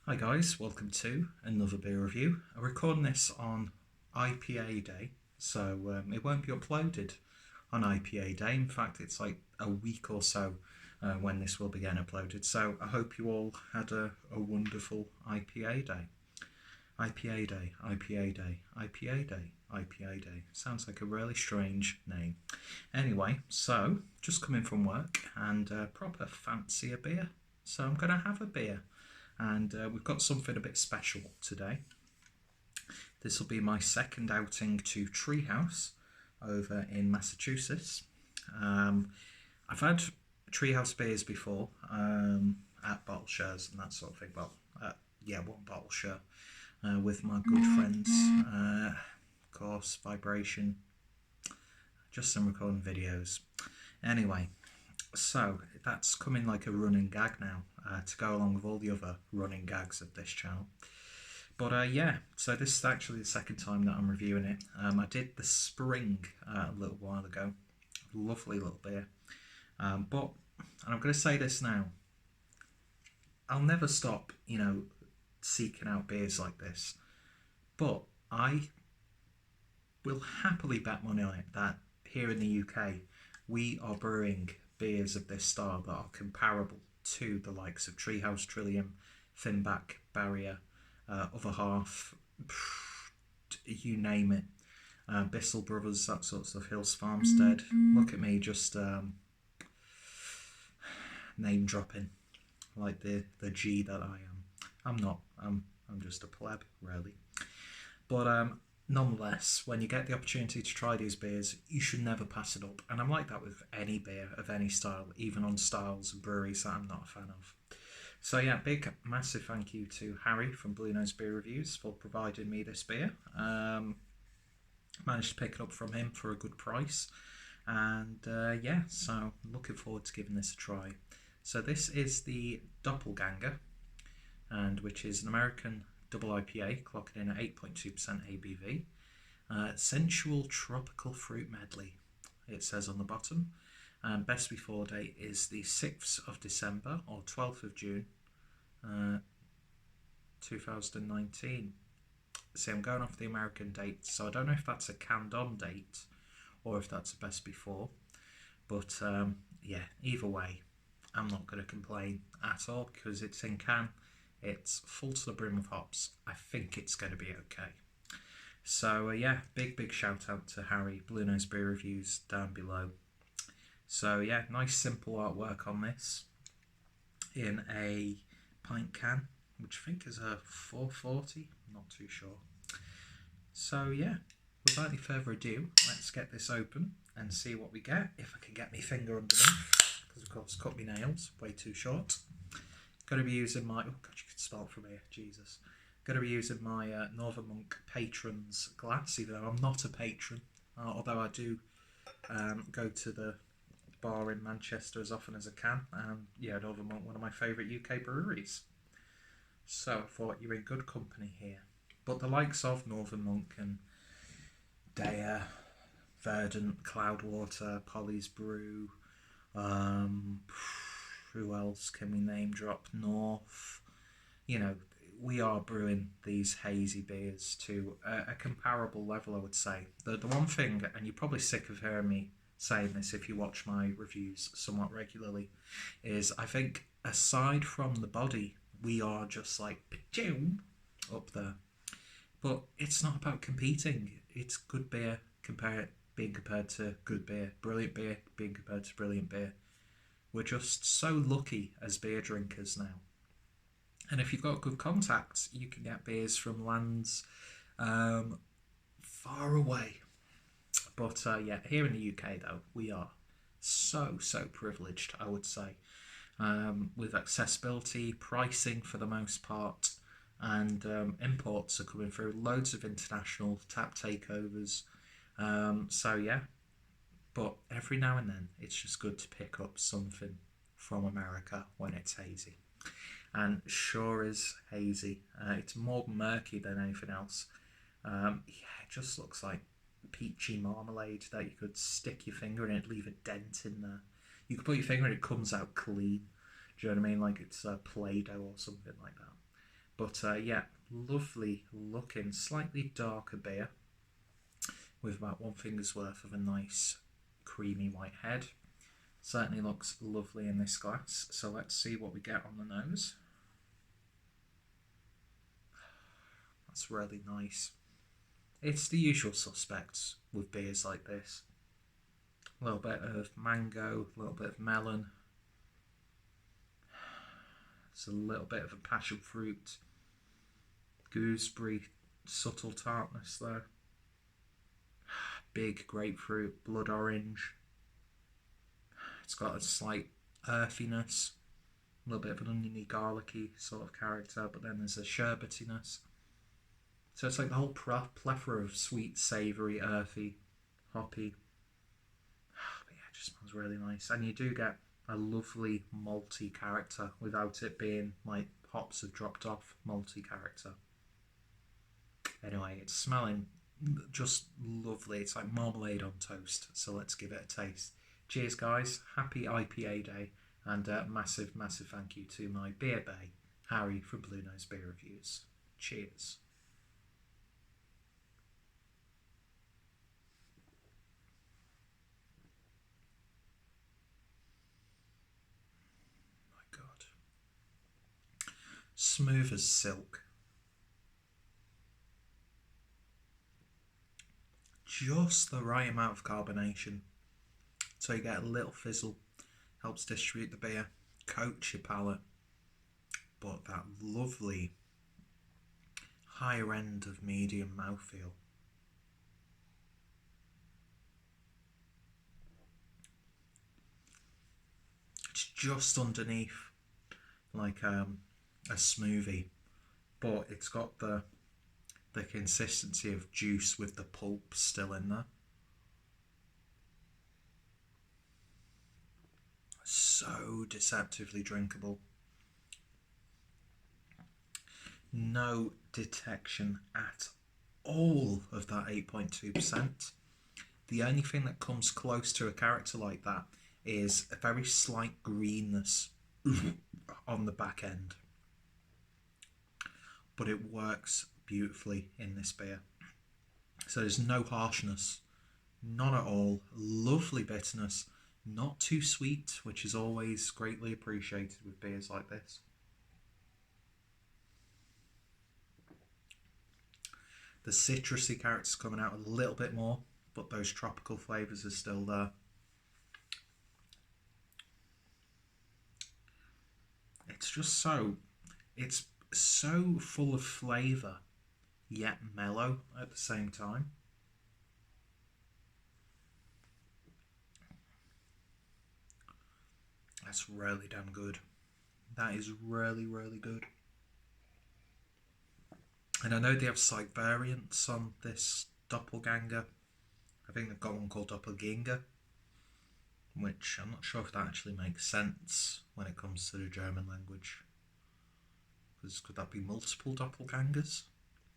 Hi guys, welcome to another beer review. I'm recording this on IPA day, so it won't be uploaded on IPA day. In fact, it's like a week or so when this will be getting uploaded. So I hope you all had a wonderful IPA day. IPA day, IPA day, IPA day, IPA day. Sounds like a really strange name. Anyway, so just coming from work and proper fancy a beer. So I'm going to have a beer. And we've got something a bit special today. This will be my second outing to Treehouse over in Massachusetts. I've had Treehouse beers before at bottle shares and that sort of thing. Well, one bottle share with my good friends. Of course, Vibration, just some recording videos. Anyway, so that's coming like a running gag now to go along with all the other running gags of this channel. But so this is actually the second time that I'm reviewing it. I did the Spring a little while ago. Lovely little beer. And I'm going to say this now. I'll never stop, seeking out beers like this. But I will happily bet money on it that here in the UK, we are brewing beers of this style that are comparable to the likes of Treehouse, Trillium, Finback, Barrier, Other Half, you name it. Bissell Brothers, that sort of stuff, Hills Farmstead. Look at me just name dropping like the G that I am. I'm not. I'm just a pleb, really. But nonetheless, when you get the opportunity to try these beers, you should never pass it up. And I'm like that with any beer of any style, even on styles and breweries that I'm not a fan of. So yeah, big, massive thank you to Harry from Bluenose Beer Reviews for providing me this beer. Managed to pick it up from him for a good price. And so I'm looking forward to giving this a try. So this is the Doppelganger, and which is an American double IPA, clocking in at 8.2% ABV. Sensual tropical fruit medley, it says on the bottom. Best before date is the 6th of December or 12th of June 2019. See, I'm going off the American date, so I don't know if that's a canned on date or if that's a best before. But either way, I'm not going to complain at all because it's in can. It's full to the brim of hops. I think it's going to be okay. So big shout out to Harry, Bluenose Beer Reviews down below. So nice simple artwork on this in a pint can, which I think is a 440, I'm not too sure. So without any further ado, let's get this open and see what we get, if I can get my finger underneath, because of course cut my nails, way too short. Going to be using my, oh god, you can spell it from here, Jesus. Going to be using my Northern Monk Patrons glass, even though I'm not a patron, although I do go to the bar in Manchester as often as I can, and Northern Monk, one of my favourite UK breweries. So I thought you're in good company here. But the likes of Northern Monk and Daya, Verdant, Cloudwater, Polly's Brew, who else can we name drop? North. We are brewing these hazy beers to a comparable level, I would say. The one thing, and you're probably sick of hearing me saying this if you watch my reviews somewhat regularly, is I think aside from the body, we are just like up there. But it's not about competing. It's good beer being compared to good beer, brilliant beer being compared to brilliant beer. We're just so lucky as beer drinkers now. And if you've got good contacts, you can get beers from lands far away. But here in the UK though, we are so privileged, I would say, with accessibility, pricing for the most part, and imports are coming through, loads of international tap takeovers. But every now and then it's just good to pick up something from America when it's hazy. And sure is hazy. It's more murky than anything else. It just looks like peachy marmalade that you could stick your finger in it, leave a dent in there. You could put your finger in it, it comes out clean. Do you know what I mean? Like it's Play-Doh or something like that. But yeah, lovely looking, slightly darker beer with about one finger's worth of a nice creamy white head. Certainly looks lovely in this glass. So let's see what we get on the nose. That's really nice. It's the usual suspects with beers like this. A little bit of mango, a little bit of melon. It's a little bit of a passion fruit, gooseberry, subtle tartness there. Big grapefruit, blood orange. It's got a slight earthiness, a little bit of an oniony, garlicky sort of character, but then there's a sherbetiness. So it's like the whole plethora of sweet, savoury, earthy, hoppy. But yeah, it just smells really nice. And you do get a lovely malty character without it being like hops have dropped off malty character. Anyway, it's smelling just lovely. It's like marmalade on toast. So let's give it a taste. Cheers, guys. Happy IPA day. And massive thank you to my beer bay, Harry from Bluenose Beer Reviews. Cheers. My God. Smooth as silk. Just the right amount of carbonation. So you get a little fizzle, helps distribute the beer, coats your palate, but that lovely higher end of medium mouthfeel. It's just underneath like a smoothie, but it's got the consistency of juice with the pulp still in there. So deceptively drinkable. No detection at all of that 8.2%. The only thing that comes close to a character like that is a very slight greenness on the back end. But it works beautifully in this beer. So there's no harshness, none at all. Lovely bitterness, not too sweet, which is always greatly appreciated with beers like this. The citrusy character's coming out a little bit more, but those tropical flavours are still there. It's just it's so full of flavour, yet mellow at the same time. That's really damn good. That is really good. And I know they have side variants on this Doppelganger. I think they've got one called Doppelganger, which I'm not sure if that actually makes sense when it comes to the German language. Because could that be multiple Doppelgangers?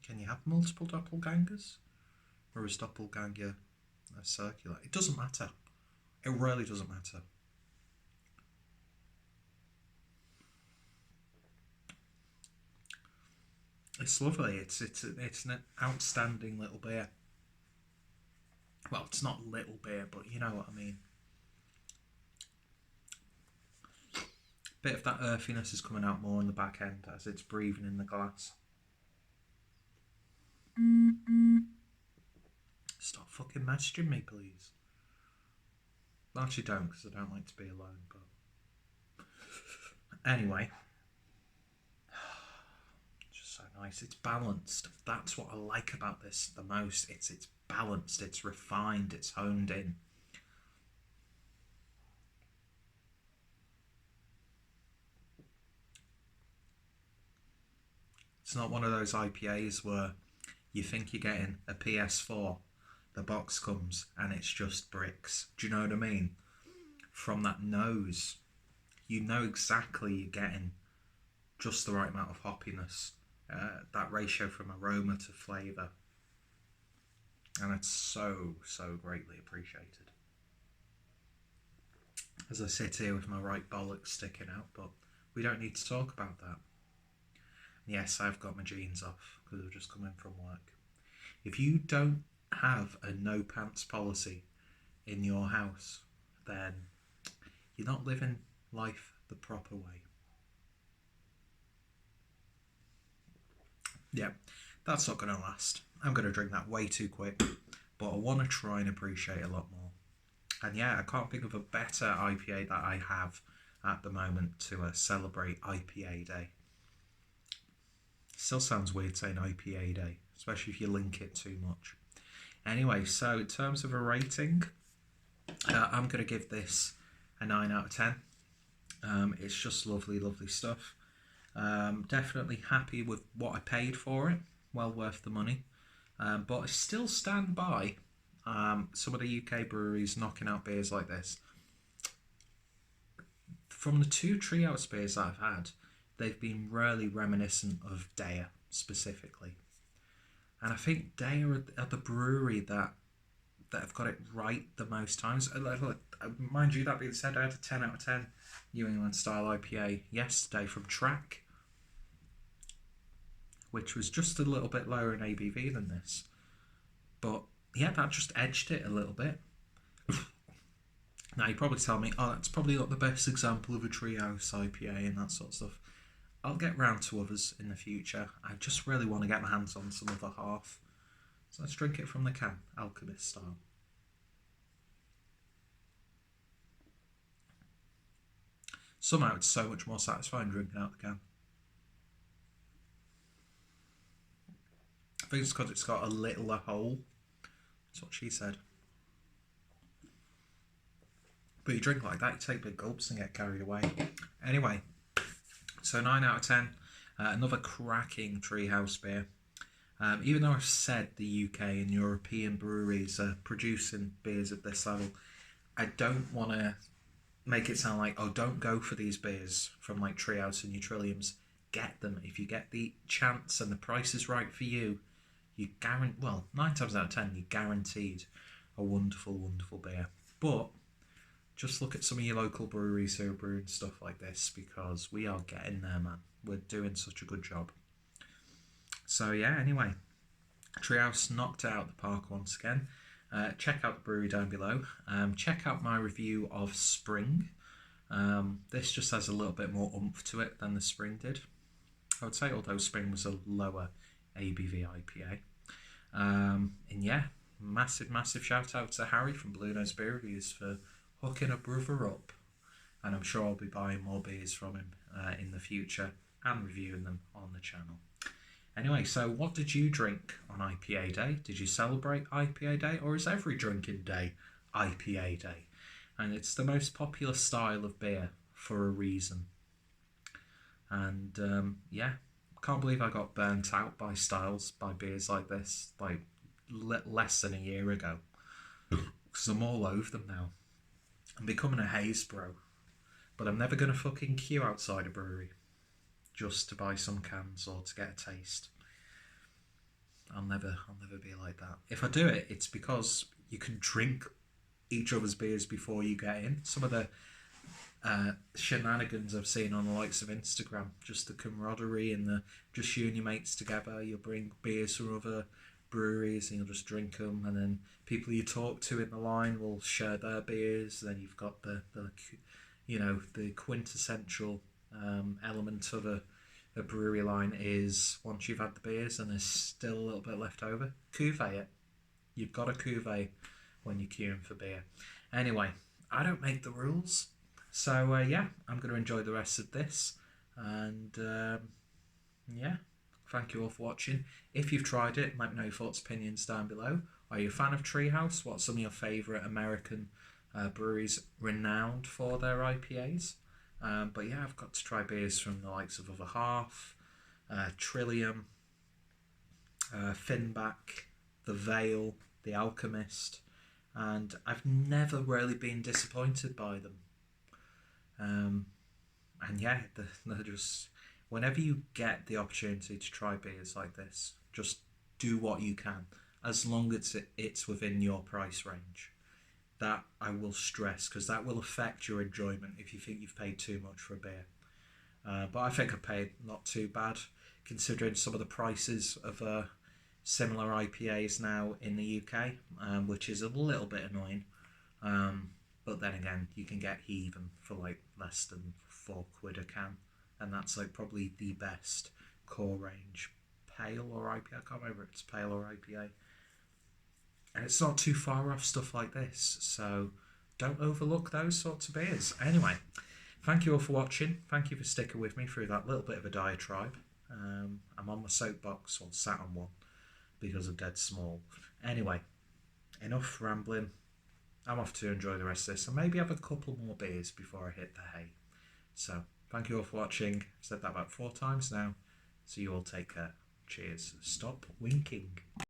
Can you have multiple Doppelgangers? Or is Doppelganger a circular? It doesn't matter. It really doesn't matter. It's lovely. It's an outstanding little beer. Well, it's not little beer, but you know what I mean. Bit of that earthiness is coming out more in the back end as it's breathing in the glass. Stop fucking messaging me, please. Well, actually don't, because I don't like to be alone, but anyway. Just so nice. It's balanced. That's what I like about this the most. It's balanced, it's refined, it's honed in. It's not one of those IPAs where you think you're getting a PS4, the box comes and it's just bricks. Do you know what I mean? From that nose, you know exactly you're getting just the right amount of hoppiness, that ratio from aroma to flavour. And it's so greatly appreciated. As I sit here with my right bollocks sticking out, but we don't need to talk about that. Yes, I've got my jeans off because I've just come in from work. If you don't have a no pants policy in your house, then you're not living life the proper way. Yeah, that's not going to last. I'm going to drink that way too quick, but I want to try and appreciate a lot more. And yeah, I can't think of a better IPA that I have at the moment to celebrate IPA Day. Still sounds weird saying IPA Day, especially if you link it too much. Anyway, so in terms of a rating, I'm going to give this a 9 out of 10. It's just lovely, lovely stuff. Definitely happy with what I paid for it. Well worth the money. But I still stand by some of the UK breweries knocking out beers like this. From the 2 Treehouse beers that I've had, they've been really reminiscent of Daya specifically. And I think Daya are the brewery that have got it right the most times. Mind you, that being said, I had a 10 out of 10 New England style IPA yesterday from Track, which was just a little bit lower in ABV than this. But yeah, that just edged it a little bit. Now you probably tell me, oh, that's probably not the best example of a Treehouse IPA and that sort of stuff. I'll get round to others in the future. I just really want to get my hands on some other half. So let's drink it from the can, Alchemist style. Somehow it's so much more satisfying drinking out the can. I think it's because it's got a littler hole. That's what she said. But you drink like that, you take big gulps and get carried away. Anyway, so 9 out of 10. Another cracking Treehouse beer. Even though I've said the UK and European breweries are producing beers at this level, I don't want to make it sound like, oh, don't go for these beers from like Treehouse and Trilliums. Get them. If you get the chance and the price is right for you, you guarantee, well, 9 times out of 10, you're guaranteed a wonderful, wonderful beer. But just look at some of your local breweries who are brewing stuff like this, because we are getting there, man. We're doing such a good job. So yeah, anyway, Treehouse knocked it out the park once again. Check out the brewery down below. Check out my review of Spring. This just has a little bit more oomph to it than the Spring did, I would say, although Spring was a lower ABV IPA. And yeah, massive, massive shout out to Harry from Bluenose Beer Reviews for hooking a brother up. And I'm sure I'll be buying more beers from him in the future and reviewing them on the channel. Anyway, so what did you drink on IPA Day? Did you celebrate IPA Day, or is every drinking day IPA Day? And it's the most popular style of beer for a reason. And yeah, can't believe I got burnt out by styles, by beers like this, like less than a year ago. Because I'm all over them now. I'm becoming a Haze bro. But I'm never going to fucking queue outside a brewery just to buy some cans or to get a taste. I'll never be like that. If I do it, it's because you can drink each other's beers before you get in. Some of the shenanigans I've seen on the likes of Instagram, just the camaraderie and the just you and your mates together. You'll bring beers from other breweries and you'll just drink them, and then people you talk to in the line will share their beers. Then you've got the quintessential element of a brewery line is, once you've had the beers and there's still a little bit left over, cuvee it. You've got to cuvee when you're queuing for beer. Anyway, I don't make the rules, so yeah, I'm going to enjoy the rest of this, and yeah, thank you all for watching. If you've tried it, let me know your thoughts, opinions down below. Are you a fan of Treehouse? What's some of your favourite American breweries renowned for their IPAs? But yeah, I've got to try beers from the likes of Other Half, Trillium, Finback, The Veil, The Alchemist, and I've never really been disappointed by them. And yeah, they're just, whenever you get the opportunity to try beers like this, just do what you can, as long as it's within your price range. That I will stress, because that will affect your enjoyment if you think you've paid too much for a beer. But I think I paid not too bad, considering some of the prices of similar IPAs now in the UK, which is a little bit annoying. But then again, you can get Heathen for like less than £4 a can, and that's like probably the best core range pale or IPA. I can't remember if it's pale or IPA. And it's not too far off stuff like this, so don't overlook those sorts of beers. Anyway, thank you all for watching. Thank you for sticking with me through that little bit of a diatribe. I'm on my soapbox, or sat on one, because of Dead Small. Anyway, enough rambling. I'm off to enjoy the rest of this, and maybe have a couple more beers before I hit the hay. So, thank you all for watching. I've said that about 4 times now. So you all take care. Cheers. Stop winking.